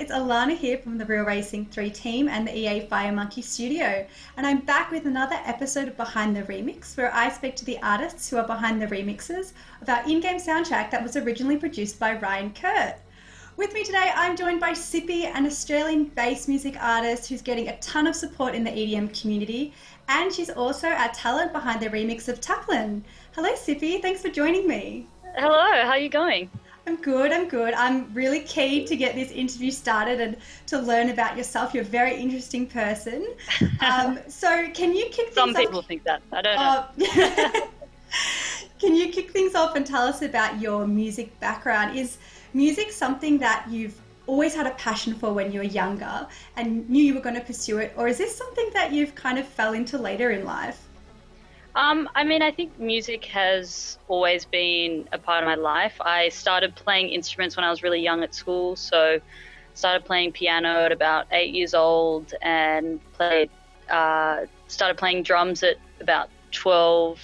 It's Alana here from the Real Racing 3 team and the EA Fire Monkey studio. And I'm back with another episode of Behind the Remix, where I speak to the artists who are behind the remixes of our in-game soundtrack that was originally produced by Ryan Kurt. With me today, I'm joined by SIPPY, an Australian-based music artist who's getting a ton of support in the EDM community. And she's also our talent behind the remix of Taplein. Hello, SIPPY. Thanks for joining me. Hello, how are you going? I'm good. I'm really keen to get this interview started and to learn about yourself. You're a very interesting person. So can you kick things off? Some people think that. I don't know. Can you kick things off and tell us about your music background? Is music something that you've always had a passion for when you were younger and knew you were going to pursue it? Or is this something that you've kind of fell into later in life? I think music has always been a part of my life. I started playing instruments when I was really young at school, so started playing piano at about 8 years old and started playing drums at about 12,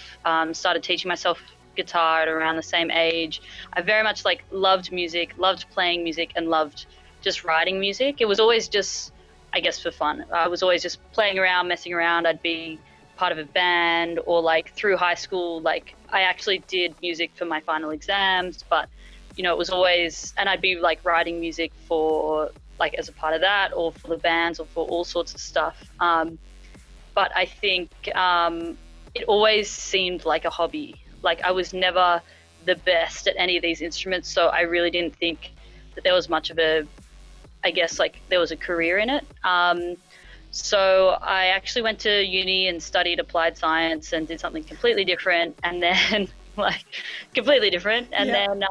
started teaching myself guitar at around the same age. I very much loved music, loved playing music and loved just writing music. It was always just, I guess, for fun. I was always just playing around, messing around. I'd be part of a band, or through high school, I actually did music for my final exams, but it was always, and I'd be writing music for as a part of that, or for the bands, or for all sorts of stuff. But I think it always seemed like a hobby. I was never the best at any of these instruments, so I really didn't think that there was much of a, I guess there was a career in it. So I actually went to uni and studied applied science and did something completely different, and then completely different. And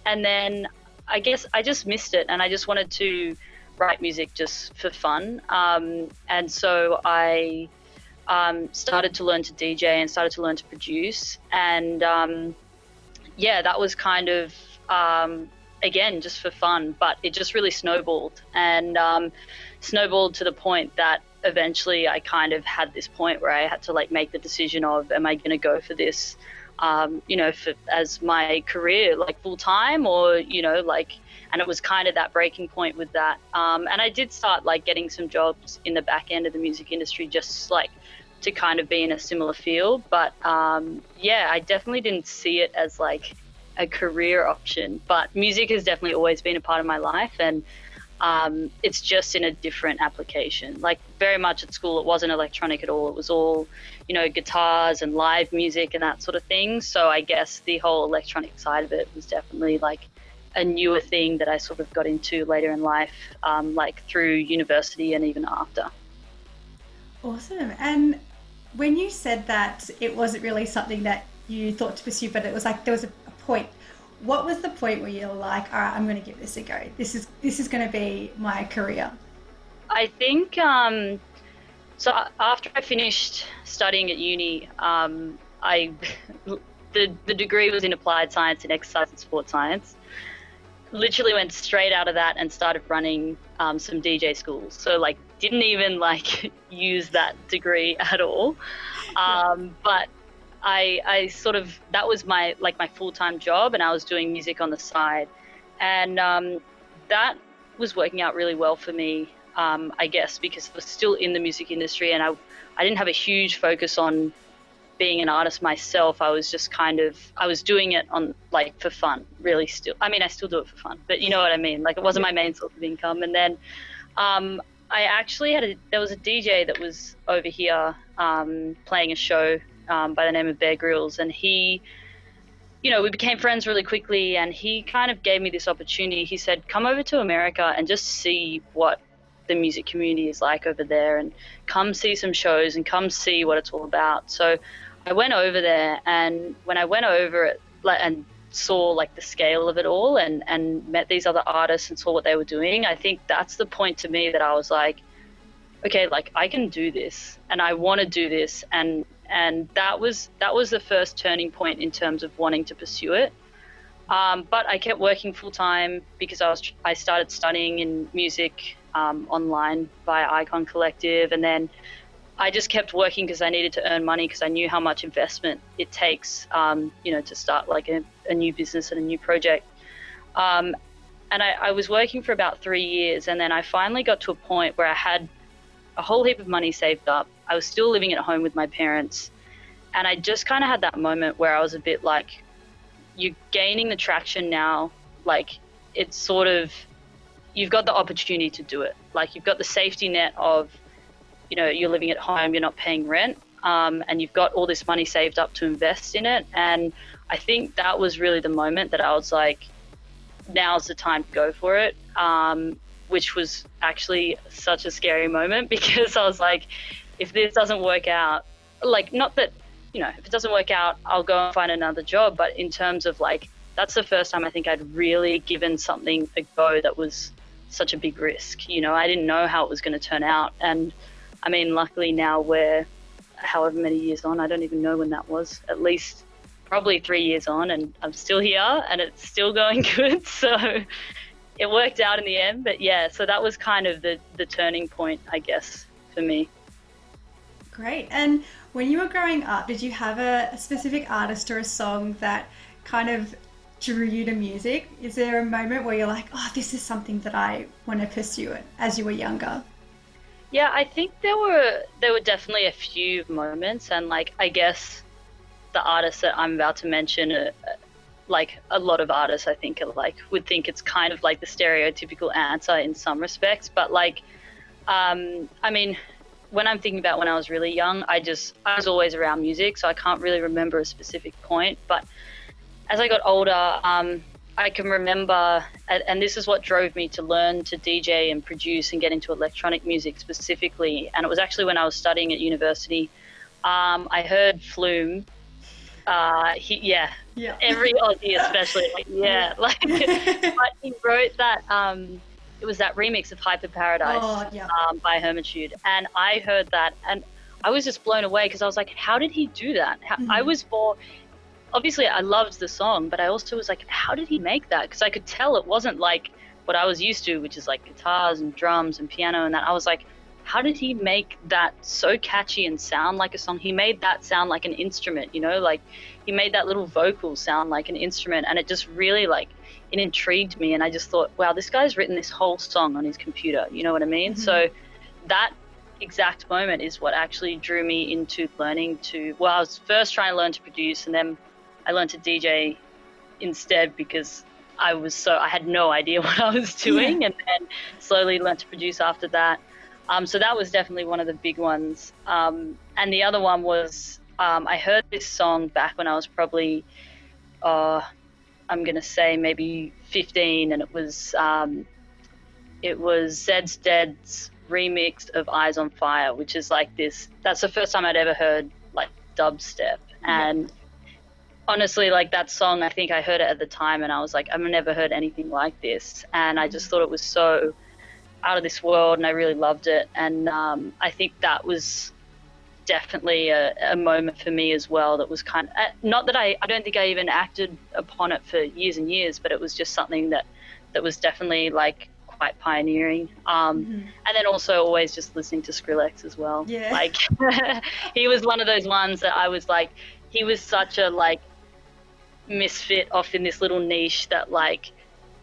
then I guess I just missed it, and I just wanted to write music just for fun. And so I started to learn to DJ and started to learn to produce. And that was kind of, again, just for fun, but it just really snowballed. And snowballed to the point that eventually I kind of had this point where I had to make the decision of, am I going to go for this, as my career, full time, or, and it was kind of that breaking point with that. And I did start getting some jobs in the back end of the music industry, just to kind of be in a similar field. But I definitely didn't see it as a career option, but music has definitely always been a part of my life. And it's just in a different application. Very much at school, it wasn't electronic at all. It was all, guitars and live music and that sort of thing. So I guess the whole electronic side of it was definitely a newer thing that I sort of got into later in life, through university and even after. Awesome. And when you said that it wasn't really something that you thought to pursue, but it was there was a point. What was the point where you're like, all right, I'm going to give this a go. This is going to be my career? I think, so after I finished studying at uni, the degree was in applied science and exercise and sports science. Literally went straight out of that and started running some DJ schools. So didn't even use that degree at all. But I sort of, that was my my full-time job, and I was doing music on the side, and that was working out really well for me, I guess, because I was still in the music industry, and I didn't have a huge focus on being an artist myself. I was just I was doing it on for fun, really. Still, I mean, I still do it for fun, but you know what I mean, it wasn't my main source of income. And then I actually there was a DJ that was over here playing a show by the name of Bear Grylls, and he, we became friends really quickly, and he kind of gave me this opportunity. He said, come over to America and just see what the music community is like over there, and come see some shows and come see what it's all about. So I went over there, and when I went over it and saw the scale of it all, and met these other artists and saw what they were doing, I think that's the point to me that I was okay, I can do this, and I want to do this, and that was the first turning point in terms of wanting to pursue it. But I kept working full time because I started studying in music online via Icon Collective, and then I just kept working because I needed to earn money, because I knew how much investment it takes, to start a new business and a new project. and I was working for about 3 years, and then I finally got to a point where I had a whole heap of money saved up. I was still living at home with my parents, and I just kind of had that moment where I was a bit like, you're gaining the traction now, like it's sort of, you've got the opportunity to do it. Like you've got the safety net of, you know, you're living at home, you're not paying rent, and you've got all this money saved up to invest in it. And I think that was really the moment that I was like, now's the time to go for it, which was actually such a scary moment because I was like, if this doesn't work out, like, not that, you know, if it doesn't work out, I'll go and find another job. But in terms of like, that's the first time I think I'd really given something a go that was such a big risk. You know, I didn't know how it was going to turn out. And I mean, luckily now we're however many years on, I don't even know when that was, at least probably 3 years on, and I'm still here and it's still going good. So it worked out in the end. But yeah, so that was kind of the turning point, I guess, for me. Great. And when you were growing up, did you have a specific artist or a song that kind of drew you to music? Is there a moment where you're like, oh, this is something that I want to pursue it as you were younger? Yeah, I think there were definitely a few moments, and like, I guess the artists that I'm about to mention are, like, a lot of artists I think are like, would think it's kind of like the stereotypical answer in some respects, but like, I mean, when I'm thinking about when I was really young, I was always around music, so I can't really remember a specific point. But as I got older, I can remember, and this is what drove me to learn to DJ and produce and get into electronic music specifically. And it was actually when I was studying at university. I heard Flume. Yeah, every Aussie especially, like, yeah, like, but he wrote that, it was that remix of Hyper Paradise, by Hermitude, and I heard that and I was just blown away because I was like, how did he do that? I was more, obviously I loved the song, but I also was like, how did he make that? Because I could tell it wasn't like what I was used to, which is like guitars and drums and piano and that. I was like, how did he make that so catchy and sound like a song? He made that sound like an instrument, you know, like he made that little vocal sound like an instrument, and it just really, like, it intrigued me. And I just thought, wow, this guy's written this whole song on his computer, you know what I mean? Mm-hmm. So that exact moment is what actually drew me into learning to, well, I was first trying to learn to produce, and then I learned to DJ instead because I had no idea what I was doing, and then slowly learned to produce after that. So that was definitely one of the big ones. And the other one was, I heard this song back when I was probably, I'm going to say maybe 15, and it was Zed's Dead's remix of Eyes on Fire, which is like this, that's the first time I'd ever heard like dubstep. And honestly, like, that song, I think I heard it at the time and I was like, I've never heard anything like this. And I just thought it was so out of this world, and I really loved it. And I think that was definitely a moment for me as well. That was kind of, not that I don't think I even acted upon it for years and years, but it was just something that was definitely like quite pioneering. And then also always just listening to Skrillex as well. Yeah. Like he was one of those ones that I was like, he was such a like misfit off in this little niche that like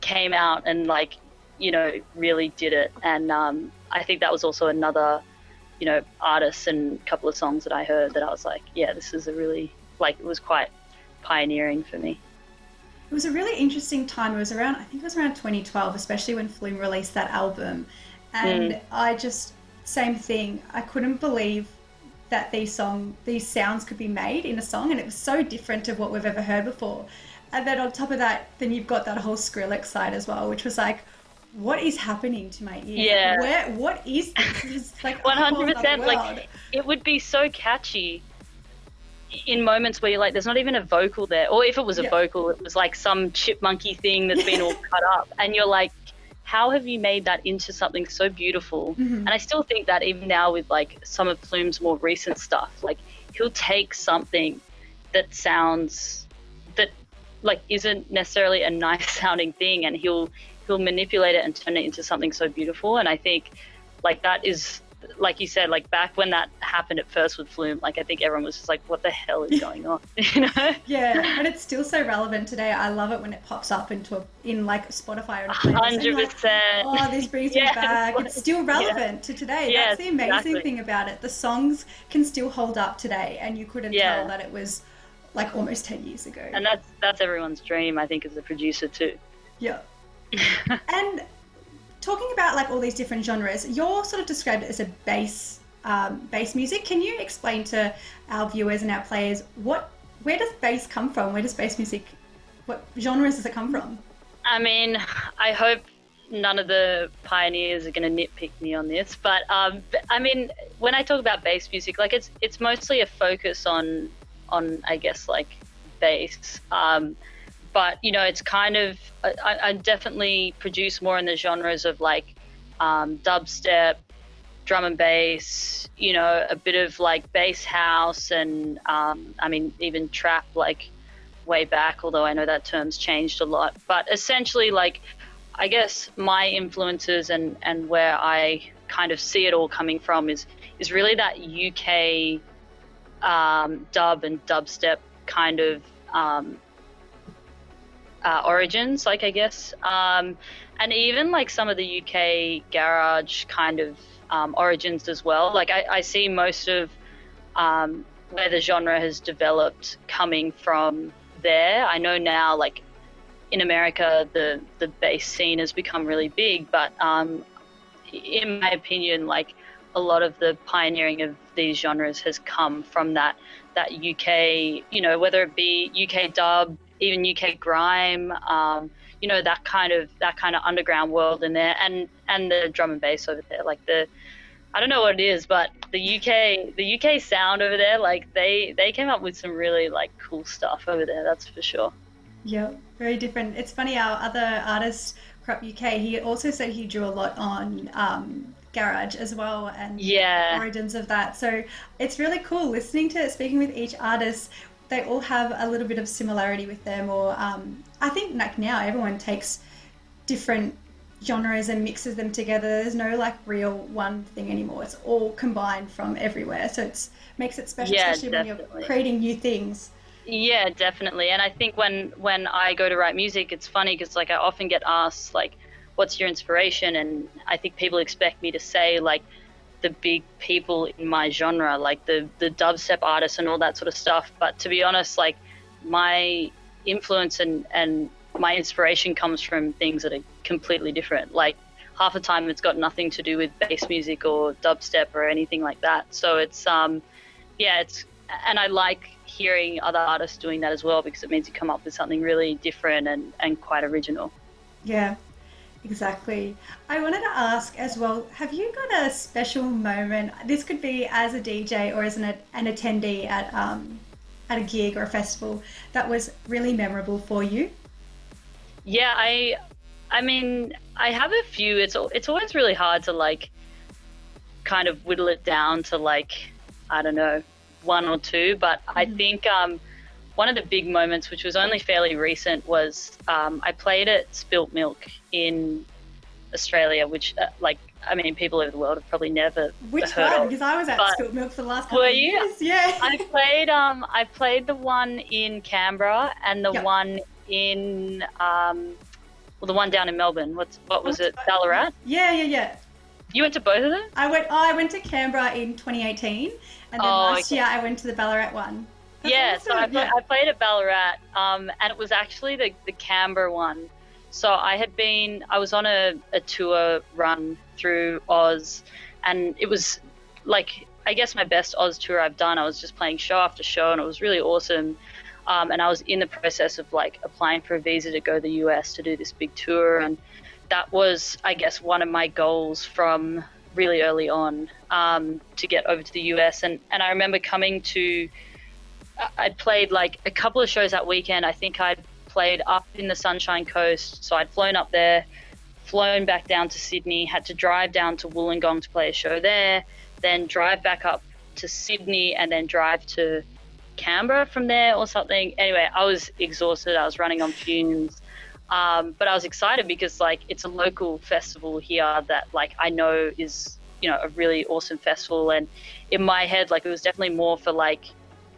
came out and like, you know, really did it. And I think that was also another, you know, artist and a couple of songs that I heard that I was like, yeah, this is a really, like, it was quite pioneering for me. It was a really interesting time. I think it was around 2012, especially when Flume released that album. And I just, same thing, I couldn't believe that these sounds could be made in a song, and it was so different to what we've ever heard before. And then on top of that, then you've got that whole Skrillex side as well, which was like, what is happening to my ear? Yeah. What is this? It's like 100%. Like, it would be so catchy in moments where you're like, there's not even a vocal there. Or if it was a vocal, it was like some chipmunky thing that's been all cut up. And you're like, how have you made that into something so beautiful? And I still think that even now with like some of Flume's more recent stuff, like he'll take something that sounds, that like isn't necessarily a nice sounding thing, and he'll manipulate it and turn it into something so beautiful. And I think like that is like you said, like back when that happened at first with Flume, like I think everyone was just like, what the hell is going on? You know? Yeah, but it's still so relevant today. I love it when it pops up in like Spotify or a playlist. And you're like, 100%. oh, this brings me back. It's still relevant to today. Yes, That's the amazing exactly. thing about it. The songs can still hold up today, and you couldn't tell that it was like almost 10 years ago. And that's everyone's dream, I think, as a producer too. Yeah. And talking about like all these different genres, you're sort of described it as a bass music. Can you explain to our viewers and our players where does bass come from? Where does bass music, what genres does it come from? I mean, I hope none of the pioneers are going to nitpick me on this, but I mean, when I talk about bass music, like it's mostly a focus on I guess like bass. But you know, it's kind of I definitely produce more in the genres of like dubstep, drum and bass, you know, a bit of like bass house, and I mean even trap, like way back, although I know that term's changed a lot. But essentially, like I guess my influences and where I kind of see it all coming from is really that UK dub and dubstep kind of origins, like I guess, and even like some of the UK garage kind of origins as well. Like I see most of where the genre has developed coming from there. I know now, like in America, the bass scene has become really big, but in my opinion, like a lot of the pioneering of these genres has come from that UK, you know, whether it be UK dub, even UK grime, you know, that kind of underground world in there, and the drum and bass over there, like I don't know what it is, but the UK sound over there, like they came up with some really like cool stuff over there, that's for sure. Yeah, very different. It's funny, our other artist, Crop UK, he also said he drew a lot on garage as well, and origins of that. So it's really cool speaking with each artist. They all have a little bit of similarity with them, or I think like now everyone takes different genres and mixes them together. There's no like real one thing anymore. It's all combined from everywhere. So it makes it special, especially definitely. when you're creating new things. Yeah, definitely. And I think when I go to write music, it's funny because like I often get asked like, what's your inspiration? And I think people expect me to say like the big people in my genre, like the dubstep artists and all that sort of stuff. But to be honest, like my influence and my inspiration comes from things that are completely different. Like half the time it's got nothing to do with bass music or dubstep or anything like that. So it's and I like hearing other artists doing that as well, because it means you come up with something really different and quite original. Yeah, exactly. I wanted to ask as well, have you got a special moment? This could be as a DJ or as an attendee at a gig or a festival that was really memorable for you. Yeah, I mean, I have a few. It's always really hard to like kind of whittle it down to like, I don't know, one or two, but I think one of the big moments, which was only fairly recent, was I played at Spilt Milk in Australia, which like, I mean, people over the world have probably never Which heard one? of. Because I was at Spilt Milk for the last couple Were of you? years. Yeah. I played the one in Canberra and the one in the one down in Melbourne. What was it? Ballarat? Yeah. You went to both of them? I went to Canberra in 2018, and then last year I went to the Ballarat one. That's awesome. So I played at Ballarat, and it was actually the Canberra one. So I was on a tour run through Oz, and it was like, I guess my best Oz tour I've done. I was just playing show after show, and it was really awesome. And I was in the process of like applying for a visa to go to the US to do this big tour, and that was, I guess, one of my goals from really early on, to get over to the US. And I remember I'd played like a couple of shows that weekend. I think I'd played up in the Sunshine Coast, so I'd flown up there, flown back down to Sydney, had to drive down to Wollongong to play a show there, then drive back up to Sydney, and then drive to Canberra from there or something. Anyway, I was exhausted. I was running on fumes. But I was excited because like it's a local festival here that like I know is a really awesome festival. And in my head, like, it was definitely more for like,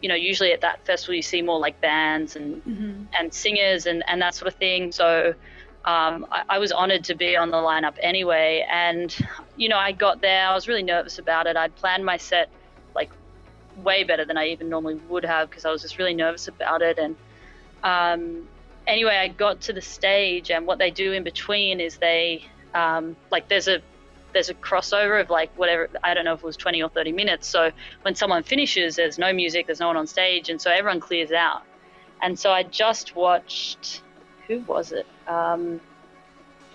usually at that festival you see more like bands and and singers and that sort of thing. So I was honored to be on the lineup anyway. And I got there, I was really nervous about it. I'd planned my set like way better than I even normally would have, because I was just really nervous about it. And anyway, I got to the stage, and what they do in between is they like there's a crossover of like whatever, I don't know if it was 20 or 30 minutes. So when someone finishes, there's no music, there's no one on stage, and so everyone clears out. And so I just watched, who was it? I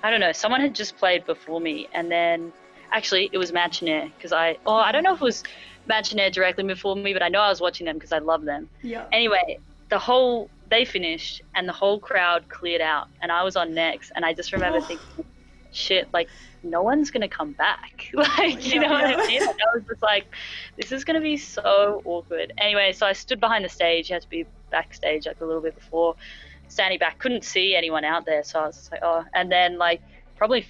don't know, someone had just played before me, and then actually it was Manchinair, because I don't know if it was Manchinair directly before me, but I know I was watching them because I love them. Yeah. Anyway, they finished and the whole crowd cleared out, and I was on next, and I just remember thinking, shit, like, no one's gonna come back. Like, you know what I mean? Like, I was just like, this is gonna be so awkward. Anyway, so I stood behind the stage. You had to be backstage like a little bit before, standing back, couldn't see anyone out there. So I was just like, oh. And then like probably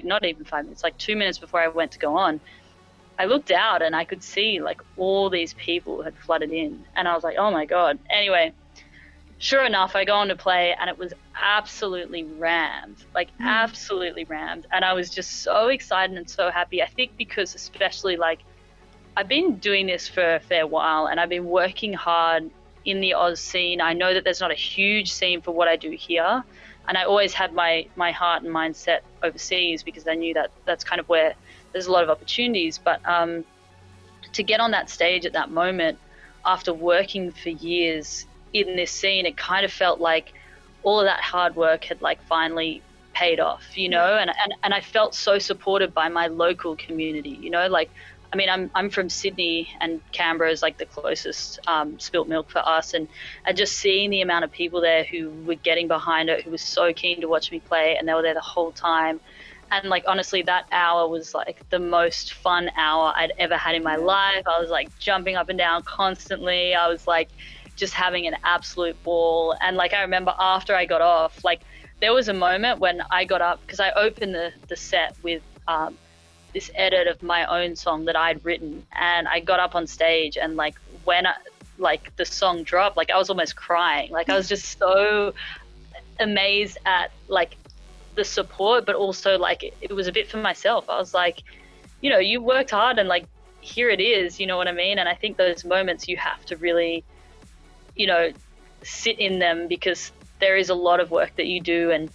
not even 5 minutes, like 2 minutes before I went to go on, I looked out and I could see like all these people had flooded in, and I was like, oh my God. Anyway, sure enough, I go on to play, and it was absolutely rammed, like absolutely rammed. And I was just so excited and so happy. I think because especially like I've been doing this for a fair while, and I've been working hard in the Oz scene. I know that there's not a huge scene for what I do here, and I always had my heart and mind set overseas, because I knew that that's kind of where there's a lot of opportunities. But to get on that stage at that moment, after working for years in this scene, it kind of felt like all of that hard work had like finally paid off, and I felt so supported by my local community, like, I mean, I'm from Sydney, and Canberra is like the closest spilt milk for us, and just seeing the amount of people there who were getting behind it, who was so keen to watch me play, and they were there the whole time. And like, honestly, that hour was like the most fun hour I'd ever had in my life. I was like jumping up and down constantly. I was like just having an absolute ball. And like, I remember after I got off, like there was a moment when I got up, because I opened the set with this edit of my own song that I'd written, and I got up on stage, and like when like the song dropped, like I was almost crying. Like I was just so amazed at like the support, but also like it was a bit for myself. I was like, you worked hard, and like here it is, you know what I mean? And I think those moments you have to really sit in them, because there is a lot of work that you do, and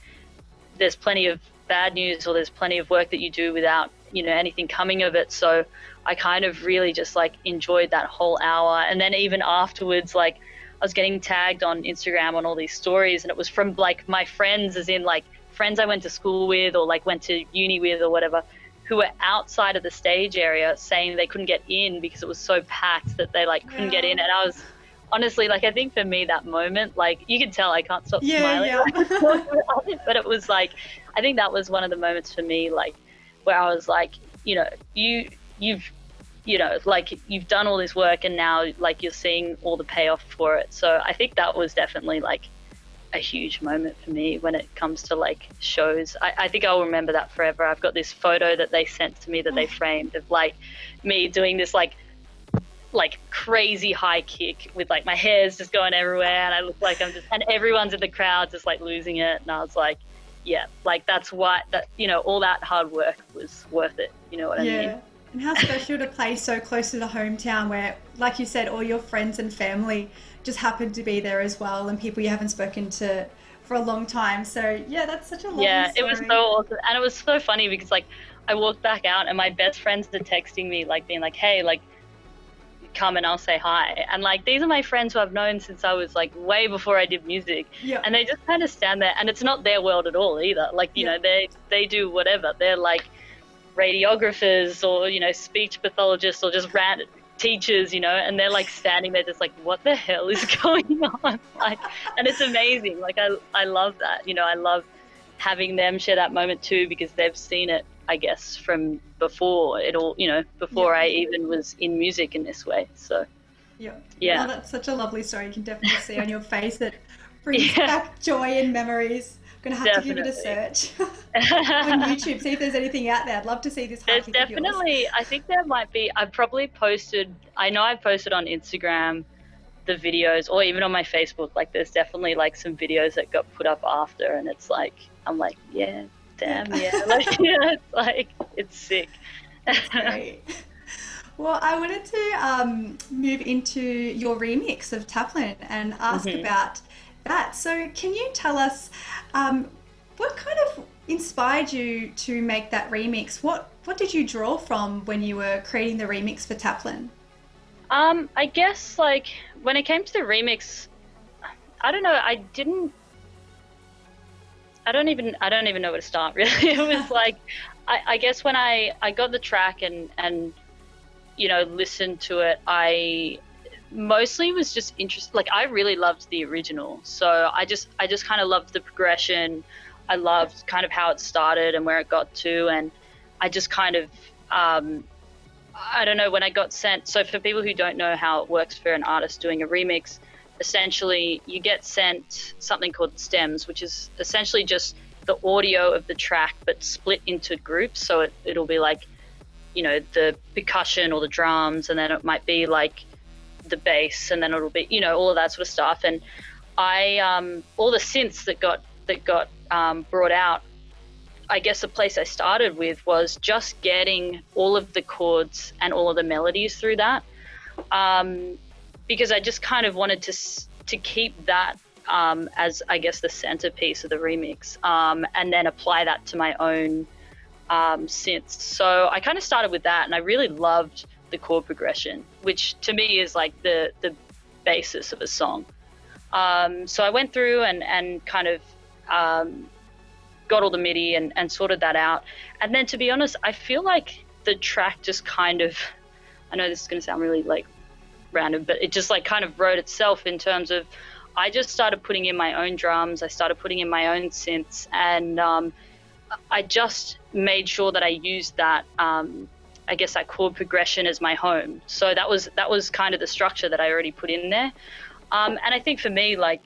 there's plenty of bad news, or there's plenty of work that you do without anything coming of it. So I kind of really just like enjoyed that whole hour. And then even afterwards, like I was getting tagged on Instagram on all these stories, and it was from like my friends, as in like friends I went to school with, or like went to uni with, or whatever, who were outside of the stage area saying they couldn't get in because it was so packed that they like couldn't get in. And I was honestly, like, I think for me that moment, like, you can tell I can't stop smiling. But it was like, I think that was one of the moments for me, like, where I was like, you've done all this work, and now like you're seeing all the payoff for it. So I think that was definitely like a huge moment for me when it comes to like shows. I think I'll remember that forever. I've got this photo that they sent to me that they framed of like me doing this like crazy high kick with like my hair's just going everywhere, and I look like I'm just, and everyone's in the crowd just like losing it. And I was like, yeah, like that's why that, all that hard work was worth it. You know what I mean? And how special to play so close to the hometown where, like you said, all your friends and family just happen to be there as well, and people you haven't spoken to for a long time. So yeah, that's such a lovely story. It was so awesome. And it was so funny because like I walked back out and my best friends are texting me like being like, hey, like come and I'll say hi. And like these are my friends who I've known since I was like way before I did music. Yeah. And they just kind of stand there, and it's not their world at all either. Like, you know, they do whatever. They're like radiographers or, speech pathologists or just random teachers, and they're like standing there just like, what the hell is going on? Like, and it's amazing. Like I love that. I love having them share that moment too, because they've seen it, I guess, from before it all, before I even was in music in this way. So yeah. Well, that's such a lovely story. You can definitely see on your face that brings back joy and memories Gonna have to give it a Definitely. search on YouTube, see if there's anything out there. I'd love to see this There's hiking of yours. definitely, I think there might be, I know I've posted on Instagram the videos or even on my Facebook, like there's definitely like some videos that got put up after and it's like, I'm like, yeah, Yeah, damn, yeah. Like, yeah, it's like, it's sick. that's great. Well, I wanted to move into your remix of Taplin and ask hmm about that. So, can you tell us what kind of inspired you to make that remix? What did you draw from when you were creating the remix for Taplin? I guess like when it came to the remix, I don't know, I don't even know where to start really. It was like, I guess when I got the track and listened to it, I mostly was just interested. Like I really loved the original, so I just kind of loved the progression. I loved kind of how it started and where it got to, and I just kind of I don't know when I got sent. So for people who don't know how it works for an artist doing a remix, essentially you get sent something called stems, which is essentially just the audio of the track but split into groups. So it'll be like the percussion or the drums, and then it might be like the bass, and then it'll be all of that sort of stuff. And I all the synths that got brought out, I guess the place I started with was just getting all of the chords and all of the melodies through that, because I just kind of wanted to keep that as I guess the centerpiece of the remix, and then apply that to my own synths. So I kind of started with that, and I really loved the chord progression, which to me is like the basis of a song. So I went through and kind of got all the MIDI and sorted that out. And then to be honest, I feel like the track just kind of, I know this is going to sound really like random, but it just like kind of wrote itself in terms of I just started putting in my own drums, I started putting in my own synths, and I just made sure that I used that, I guess that chord progression as my home. So that was kind of the structure that I already put in there. And I think for me, like,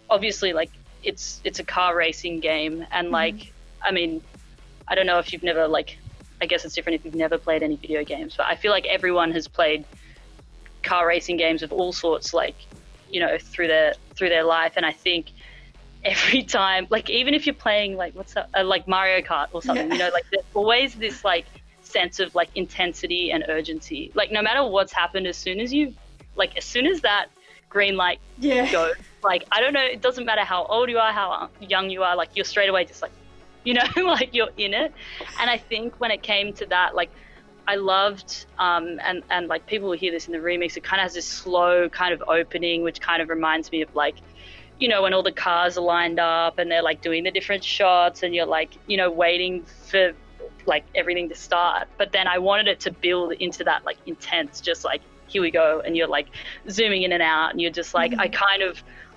obviously, like it's a car racing game, and like, I mean, I don't know if you've never like, I guess it's different if you've never played any video games, but I feel like everyone has played car racing games of all sorts, like, through their life. And I think every time, like even if you're playing like what's that, like Mario Kart or something, Yeah. like there's always this like sense of like intensity and urgency. Like no matter what's happened, as soon as that green light Yeah. goes, like I don't know, it doesn't matter how old you are, how young you are, like you're straight away just like, like you're in it. And I think when it came to that, like I loved, and like people will hear this in the remix, it kind of has this slow kind of opening, which kind of reminds me of like, when all the cars are lined up and they're like doing the different shots and you're like, waiting for like everything to start. But then I wanted it to build into that like intense, just like, here we go. And you're like zooming in and out and you're just like,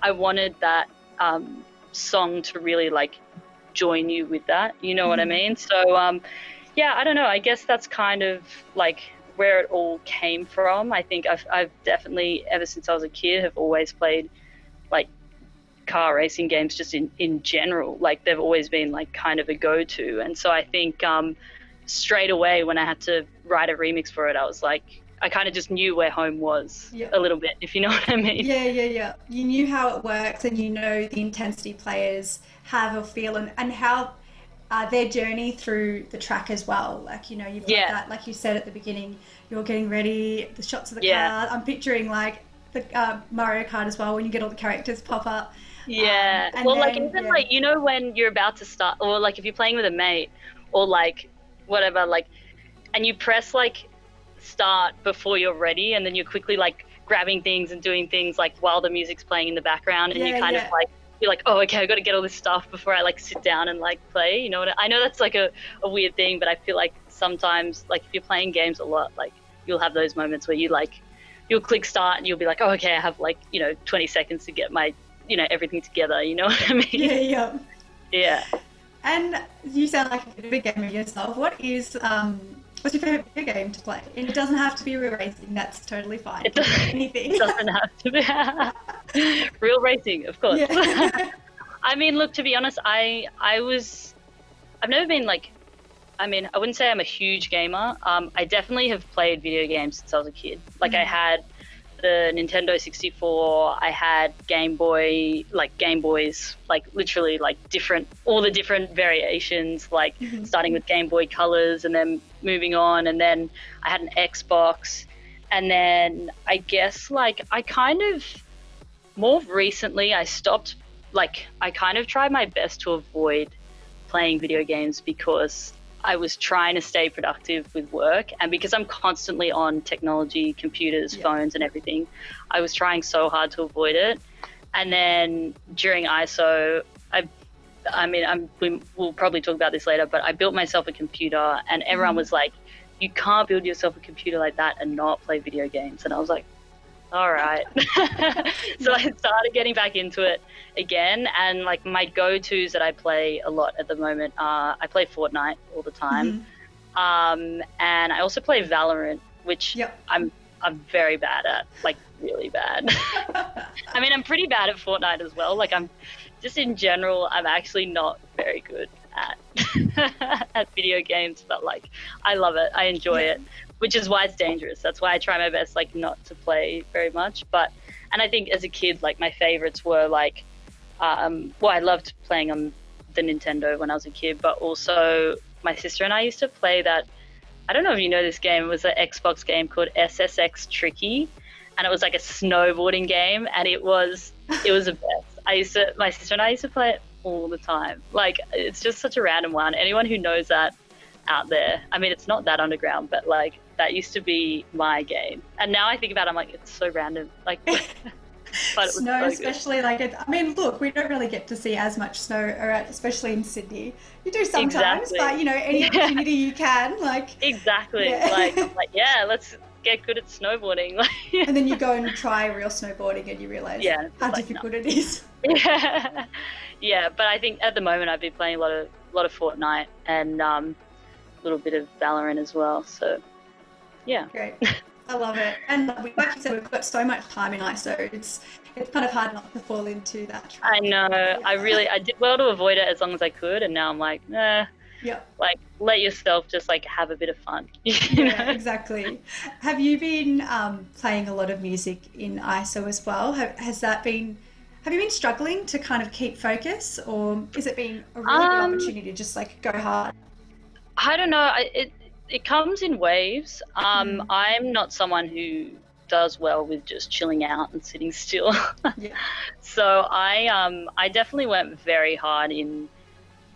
I wanted that song to really like join you with that. You know what I mean? So, yeah, I don't know. I guess that's kind of like where it all came from. I think I've definitely, ever since I was a kid, have always played like car racing games just in general. Like they've always been like kind of a go-to. And so I think straight away when I had to write a remix for it, I was like, I kind of just knew where home was Yeah. a little bit, if you know what I mean. Yeah. You knew how it works, and you know the intensity players have or feel, and how their journey through the track as well. Like, you've got Yeah, that, like you said at the beginning, you're getting ready, the shots of the yeah, car. I'm picturing like the Mario Kart as well, when you get all the characters pop up. yeah. And Well, like then, even yeah, like, when you're about to start, or like if you're playing with a mate or like whatever, like, and you press like start before you're ready, and then you're quickly like grabbing things and doing things like while the music's playing in the background, and you kind of yeah. like, you're like, oh, okay, I got to get all this stuff before I like sit down and like play. You know what I know that's like a weird thing, but I feel like sometimes like if you're playing games a lot, like you'll have those moments where you'll click start and you'll be like, oh, okay, I have like 20 seconds to get my everything together. You know what I mean? Yeah. Yeah. And you sound like a bit of a gamer yourself. What's your favorite video game to play? And it doesn't have to be real racing. That's totally fine. It It can be doesn't, anything. it doesn't have to be real racing, of course. Yeah. I mean, look, to be honest, I've never been like, I mean, I wouldn't say I'm a huge gamer. I definitely have played video games since I was a kid. Like I had the Nintendo 64, I had Game Boy, like Game Boys, like literally like all the different variations, like starting with Game Boy Colors and then moving on. And then I had an Xbox. And then I guess like I kind of, more recently, I kind of tried my best to avoid playing video games because I was trying to stay productive with work, and because I'm constantly on technology, computers, phones and everything, I was trying so hard to avoid it. And then during ISO, we'll probably talk about this later, but I built myself a computer, and everyone was like, you can't build yourself a computer like that and not play video games. And I was like, all right. So I started getting back into it again, and like my go-tos that I play a lot at the moment are I play Fortnite all the time, and I also play Valorant, which I'm very bad at, like really bad. I mean, I'm pretty bad at Fortnite as well. Like I'm just in general, I'm actually not very good at at video games, but like I love it. I enjoy it, which is why it's dangerous. That's why I try my best like not to play very much. And I think as a kid, like my favorites were like, I loved playing on the Nintendo when I was a kid, but also my sister and I used to play that, I don't know if you know this game, it was an Xbox game called SSX Tricky, and it was like a snowboarding game, and it was the best. My sister and I used to play it all the time. Like it's just such a random one. Anyone who knows that out there, I mean, it's not that underground, but like that used to be my game. And now I think about it, I'm like, it's so random. Like, but it snow, was so especially like I mean, look, we don't really get to see as much snow, especially in Sydney. You do sometimes, but you know, any opportunity you can, like exactly. Like, yeah, let's get good at snowboarding. And then you go and try real snowboarding, and you realize how difficult it is. Yeah, but I think at the moment I've been playing a lot of Fortnite and a little bit of Valorant as well. So, yeah. Great. I love it. And like you said, we've got so much time in ISO. It's kind of hard not to fall into that trap. I know. I did well to avoid it as long as I could, and now I'm like, nah. Yeah. Like, let yourself just like have a bit of fun. Yeah, exactly. Have you been playing a lot of music in ISO as well? Have you been struggling to kind of keep focus, or has it been a really good opportunity to just like go hard? I don't know. It comes in waves. I'm not someone who does well with just chilling out and sitting still. So I definitely went very hard in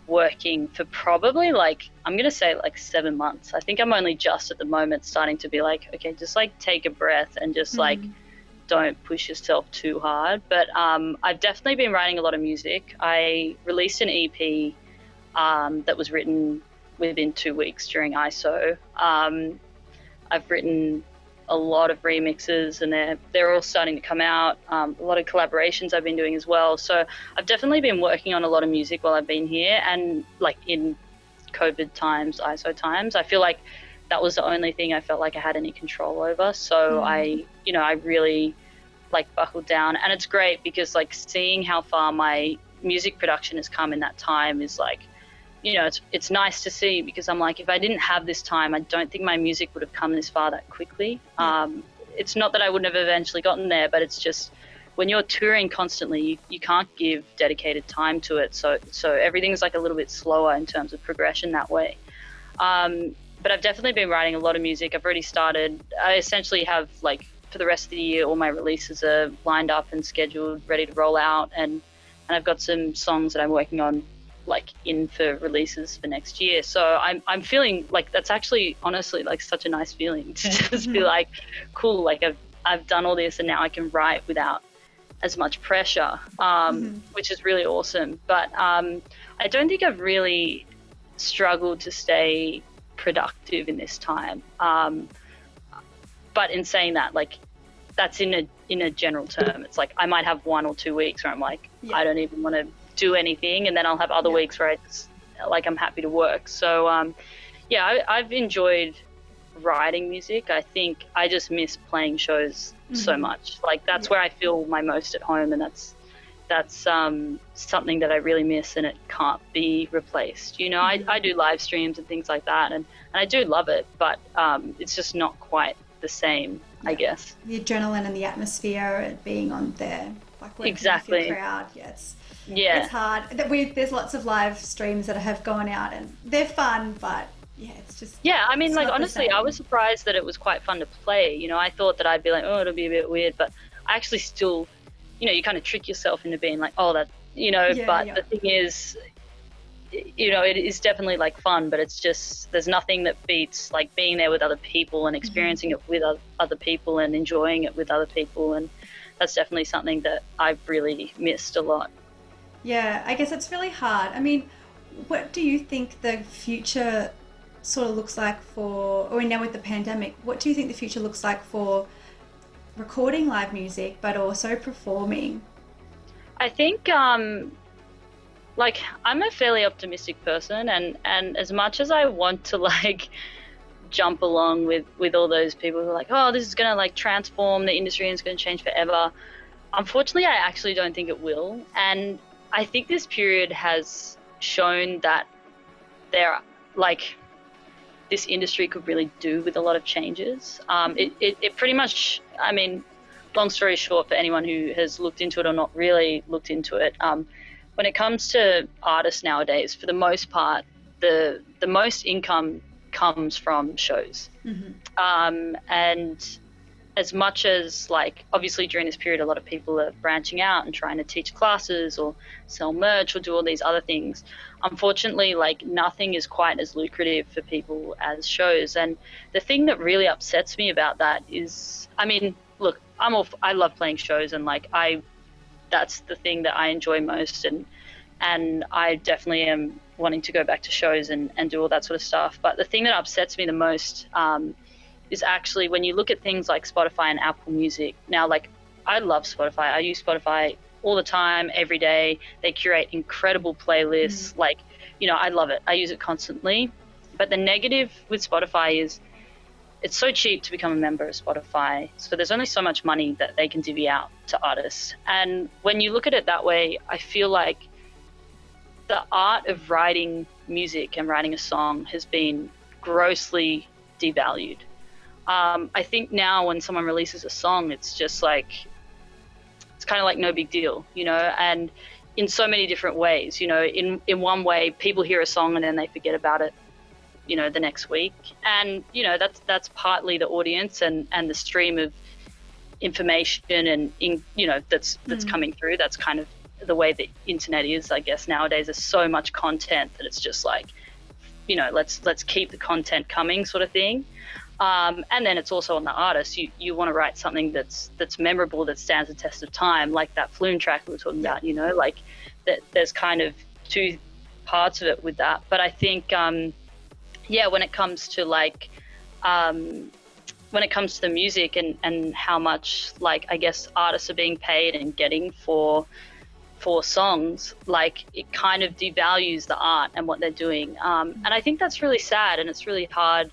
working for probably like, I'm gonna say like 7 months. I think I'm only just at the moment starting to be like, okay, just like take a breath and just like don't push yourself too hard. But I've definitely been writing a lot of music. I released an EP that was written within 2 weeks during ISO. I've written a lot of remixes, and they're all starting to come out. A lot of collaborations I've been doing as well. So I've definitely been working on a lot of music while I've been here, and like in COVID times, ISO times, I feel like that was the only thing I felt like I had any control over. So I really like buckled down, and it's great because like seeing how far my music production has come in that time is like, you know, it's nice to see, because I'm like, if I didn't have this time, I don't think my music would have come this far that quickly. It's not that I wouldn't have eventually gotten there, but it's just when you're touring constantly, you can't give dedicated time to it. So everything's like a little bit slower in terms of progression that way. But I've definitely been writing a lot of music. I've already started. I essentially have like for the rest of the year, all my releases are lined up and scheduled, ready to roll out, and I've got some songs that I'm working on like in for releases for next year. So I'm feeling like that's actually honestly like such a nice feeling to just be like, cool, like I've done all this and now I can write without as much pressure, which is really awesome. But I don't think I've really struggled to stay productive in this time. But in saying that, like that's in a general term. It's like I might have 1 or 2 weeks where I'm like, I don't even want to do anything, and then I'll have other weeks where I just like I'm happy to work. So I've enjoyed writing music. I think I just miss playing shows so much. Like that's where I feel my most at home, and that's that's something that I really miss, and it can't be replaced. You know, I do live streams and things like that, and I do love it, but it's just not quite the same, I guess. The adrenaline and the atmosphere of being on there, like working Exactly. with your crowd. Yeah. It's hard. There's lots of live streams that have gone out and they're fun, but it's just I mean, like, honestly, I was surprised that it was quite fun to play. You know, I thought that I'd be like, oh, it'll be a bit weird, but I actually still, you know, you kind of trick yourself into being like, oh, that, you know, but the thing is, you know, it is definitely like fun, but it's just, there's nothing that beats like being there with other people and experiencing it with other people and enjoying it with other people. And that's definitely something that I've really missed a lot. Yeah, I guess it's really hard. I mean, what do you think the future sort of looks like for, or now with the pandemic, what do you think the future looks like for recording live music, but also performing? I think, like, I'm a fairly optimistic person, and as much as I want to, like, jump along with all those people who are like, oh, this is going to, like, transform the industry and it's going to change forever, unfortunately, I actually don't think it will. And I think this period has shown that this industry could really do with a lot of changes. It pretty much, I mean, long story short, for anyone who has looked into it or not really looked into it, when it comes to artists nowadays, for the most part, the most income comes from shows. And as much as, like, obviously during this period, a lot of people are branching out and trying to teach classes or sell merch or do all these other things, unfortunately, like, nothing is quite as lucrative for people as shows. And the thing that really upsets me about that is, I mean, look, I love playing shows, and like that's the thing that I enjoy most, and I definitely am wanting to go back to shows and do all that sort of stuff. But the thing that upsets me the most is actually when you look at things like Spotify and Apple Music. Now, like, I love Spotify. I use Spotify all the time, every day. They curate incredible playlists. Like, you know, I love it. I use it constantly. But the negative with Spotify is it's so cheap to become a member of Spotify. So there's only so much money that they can divvy out to artists. And when you look at it that way, I feel like the art of writing music and writing a song has been grossly devalued. I think now when someone releases a song, it's just like, it's kind of like no big deal, you know, and in so many different ways. You know, in one way, people hear a song and then they forget about it, you know, the next week. And, you know, that's partly the audience and the stream of information and, you know, that's coming through. That's kind of the way the internet is, I guess. Nowadays there's so much content that it's just like, you know, let's keep the content coming, sort of thing. And then it's also on the artist. You want to write something that's memorable, that stands the test of time, like that Flume track we were talking about, you know, like that. There's kind of two parts of it with that. But I think, when it comes to like, when it comes to the music and how much, like, I guess artists are being paid and getting for songs, like, it kind of devalues the art and what they're doing. And I think that's really sad, and it's really hard,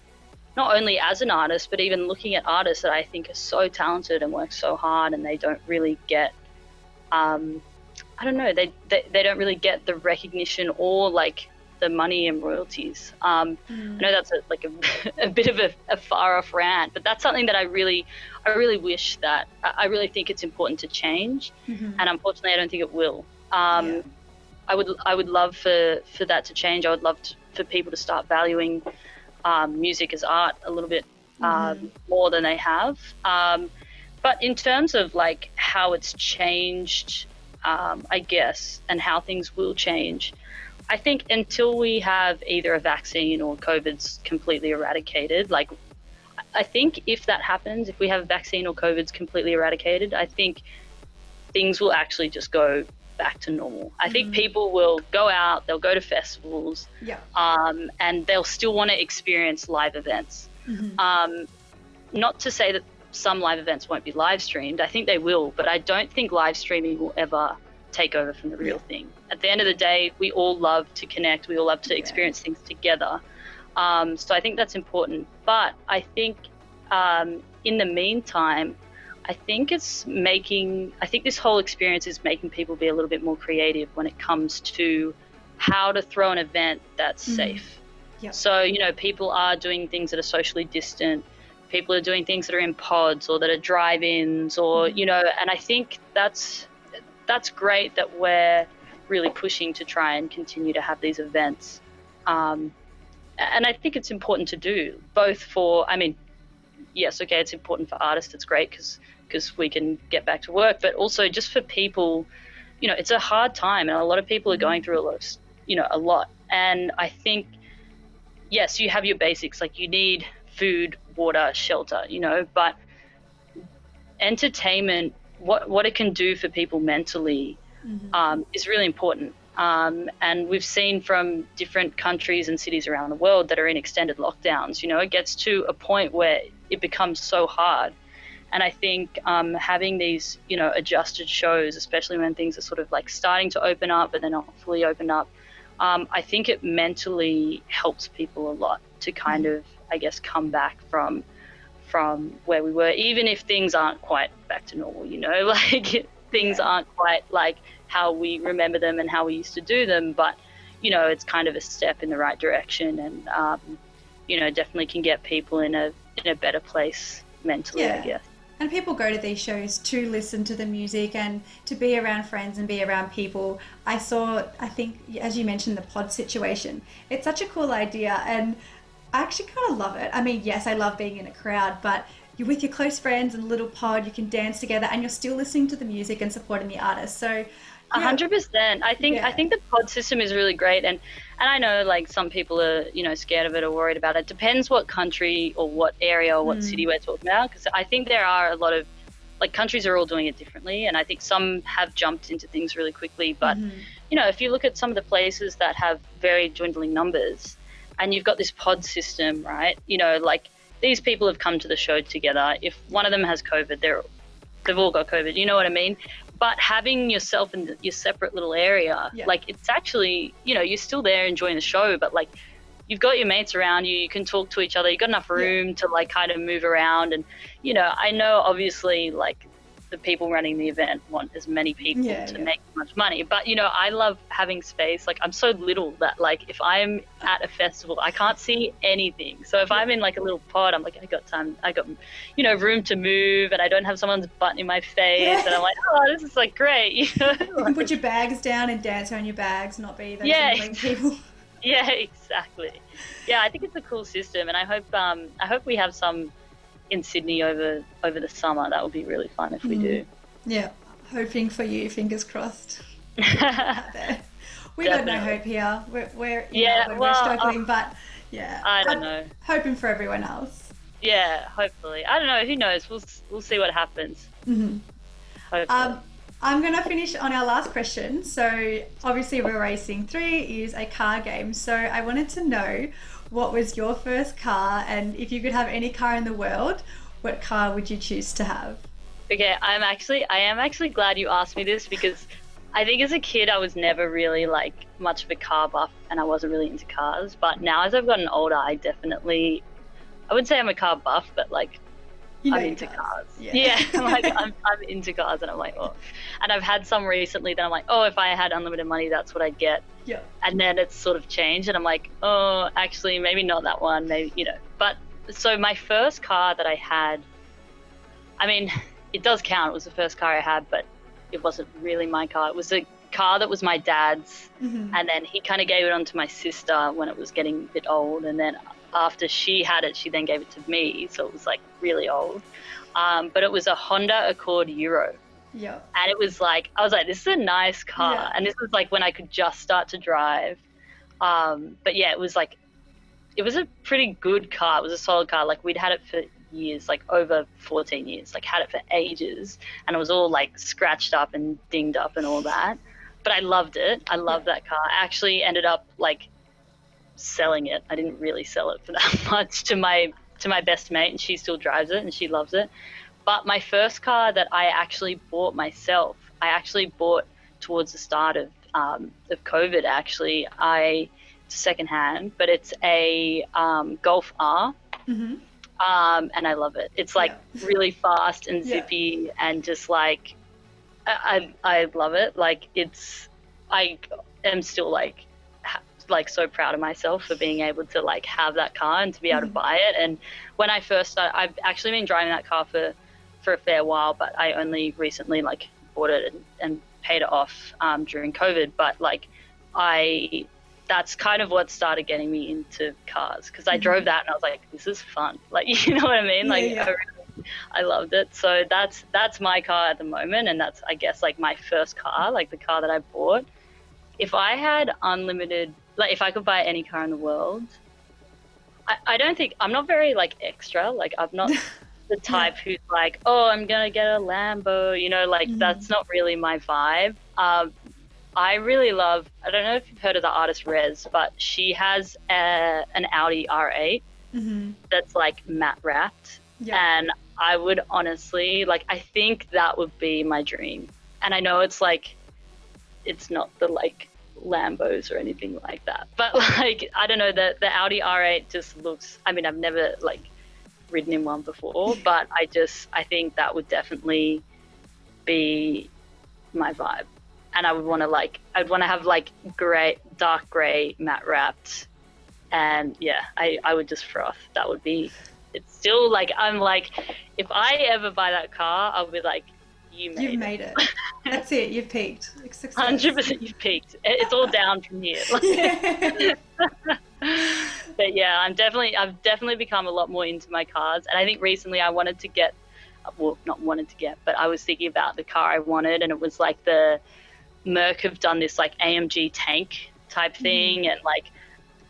not only as an artist, but even looking at artists that I think are so talented and work so hard, and they don't really get, I don't know, they don't really get the recognition or like the money and royalties. I know that's a bit of a far off rant, but that's something that I really wish that, I really think it's important to change. And unfortunately I don't think it will. I would love for that to change. I would love for people to start valuing music as art a little bit more than they have. But in terms of like how it's changed, I guess, and how things will change, I think until we have either a vaccine or COVID's completely eradicated, like, I think if that happens, if we have a vaccine or COVID's completely eradicated, I think things will actually just go back to normal. I think people will go out, they'll go to festivals, and they'll still want to experience live events. Not to say that some live events won't be live streamed. I think they will, but I don't think live streaming will ever take over from the real thing. At the end of the day, we all love to connect. We all love to experience things together. So I think that's important. But I think in the meantime, I think this whole experience is making people be a little bit more creative when it comes to how to throw an event that's safe. Yep. So, people are doing things that are socially distant. People are doing things that are in pods or that are drive-ins or, and I think that's great that we're really pushing to try and continue to have these events. And I think it's important to do both for, yes, okay, it's important for artists. It's great because we can get back to work, but also just for people, it's a hard time and a lot of people are going through a lot. And I think, yes, you have your basics, like you need food, water, shelter, but entertainment, what it can do for people mentally is really important. And we've seen from different countries and cities around the world that are in extended lockdowns, it gets to a point where it becomes so hard. And I think having these, adjusted shows, especially when things are sort of like starting to open up but they're not fully opened up, I think it mentally helps people a lot to kind of, I guess, come back from where we were, even if things aren't quite back to normal, like things aren't quite like how we remember them and how we used to do them, but it's kind of a step in the right direction, and definitely can get people in a better place mentally, I guess. And people go to these shows to listen to the music and to be around friends and be around people. I think, as you mentioned, the pod situation. It's such a cool idea, and I actually kind of love it. I mean, yes, I love being in a crowd, but you're with your close friends in a little pod, you can dance together, and you're still listening to the music and supporting the artist. So 100%. I think the pod system is really great, and I know like some people are scared of it or worried about it. Depends what country or what area or what city we're talking about, because I think there are a lot of like countries are all doing it differently, and I think some have jumped into things really quickly. But if you look at some of the places that have very dwindling numbers, and you've got this pod system, right? Like these people have come to the show together. If one of them has COVID, they've all got COVID. You know what I mean? But having yourself in your separate little area, like it's actually, you're still there enjoying the show, but like you've got your mates around you, you can talk to each other, you've got enough room to like kind of move around. And, I know obviously like the people running the event want as many people to make as much money, but I love having space. Like I'm so little that like if I'm at a festival, I can't see anything. So if I'm in like a little pod, I'm like, I got room to move, and I don't have someone's butt in my face, and I'm like, oh, this is like great. You can put your bags down and dance around your bags, not be those people. Yeah, exactly. Yeah, I think it's a cool system, and I hope we have some in Sydney over the summer. That would be really fun if we do. Yeah, hoping for you, fingers crossed. Out there. We got no hope here. We're struggling, but I don't know. Hoping for everyone else. Yeah, hopefully. I don't know. Who knows? We'll see what happens. Hopefully. I'm going to finish on our last question. So obviously Real Racing 3 is a car game. So I wanted to know, what was your first car, and if you could have any car in the world, what car would you choose to have? Okay, I am actually glad you asked me this, because I think as a kid I was never really like much of a car buff, and I wasn't really into cars. But now as I've gotten older, I wouldn't say I'm a car buff, but like I'm into cars. Yeah. I'm into cars, and I'm like, oh. And I've had some recently that I'm like, oh, if I had unlimited money, that's what I'd get. Yeah. And then it's sort of changed, and I'm like, oh, actually, maybe not that one, maybe, But so my first car that I had, I mean, it does count. It was the first car I had, but it wasn't really my car. It was a car that was my dad's, and then he kind of gave it on to my sister when it was getting a bit old, and then after she had it, she then gave it to me, so it was like really old. But it was a Honda Accord Euro. Yeah. And it was like, I was like, this is a nice car. And this was like when I could just start to drive. But yeah, it was a pretty good car. It was a solid car. Like we'd had it for years, like over 14 years, like had it for ages. And it was all like scratched up and dinged up and all that. But I loved it. I loved that car. I actually ended up like selling it. I didn't really sell it for that much to my best mate, and she still drives it and she loves it. But my first car that I actually bought myself, I actually bought towards the start of COVID. Actually, it's secondhand, but it's a Golf R. And I love it. It's like Yeah. really fast and Yeah. zippy, and just like I love it. Like I am still like like so proud of myself for being able to like have that car and to be able to Mhm. buy it. And when I first started, I've actually been driving that car for a fair while, but I only recently like bought it and paid it off during COVID. But like I that's kind of what started getting me into cars, because I drove Mhm. that and I was like, this is fun. Like, you know what I mean? Yeah, Like yeah. I loved it. So that's my car at the moment, and that's, I guess, like my first car, like the car that I bought. If I had unlimited, like if I could buy any car in the world, I don't think, I'm not very like extra. Like I'm not the Yeah. type who's like, oh, I'm gonna get a Lambo. You know, like Mhm. that's not really my vibe. I really love. I don't know if you've heard of the artist Rez, but she has an Audi R8 Mhm. that's like matte wrapped, Yeah. and I would honestly like, I think that would be my dream. And I know it's like, it's not the like Lambos or anything like that, but like I don't know, the Audi R8 just looks, I mean, I've never like ridden in one before, but I think that would definitely be my vibe. And I would want to like, I'd want to have like dark gray matte wrapped, and yeah, I would just froth. That would be, it's still like, I'm like, if I ever buy that car, I'll be like, you You've made made it. it. That's it. You've peaked. Like success. 100% you've peaked. It's all down from here. Yeah. But yeah, I've definitely become a lot more into my cars. And I think recently I wanted to get, well, not wanted to get, but I was thinking about the car I wanted, and it was like Merc have done this like AMG tank type Mhm. thing. And like,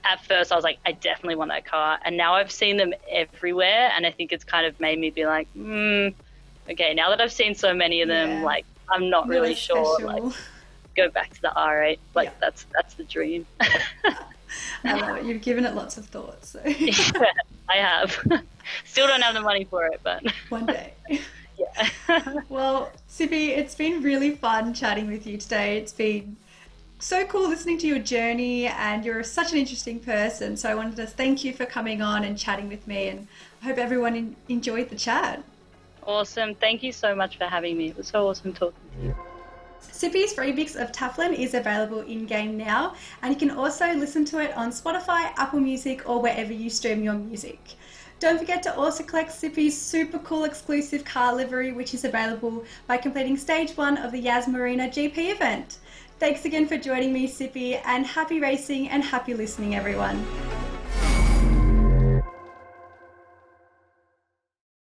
at first I was like, I definitely want that car. And now I've seen them everywhere. And I think it's kind of made me be like, okay, now that I've seen so many of them, Yeah. like, I'm not Not really as sure, like, special. go back to the R8. Yeah. Like, that's the dream. I love it. You've given it lots of thought. So Yeah, I have. Still don't have the money for it, but one day. yeah. Well, Sippy, it's been really fun chatting with you today. It's been so cool listening to your journey, and you're such an interesting person. So I wanted to thank you for coming on and chatting with me, and I hope everyone enjoyed the chat. Awesome. Thank you so much for having me. It was so awesome talking to you. Sippy's remix of Taplein is available in-game now, and you can also listen to it on Spotify, Apple Music, or wherever you stream your music. Don't forget to also collect Sippy's super cool exclusive car livery, which is available by completing stage 1 of the Yas Marina GP event. Thanks again for joining me, Sippy, and happy racing and happy listening, everyone.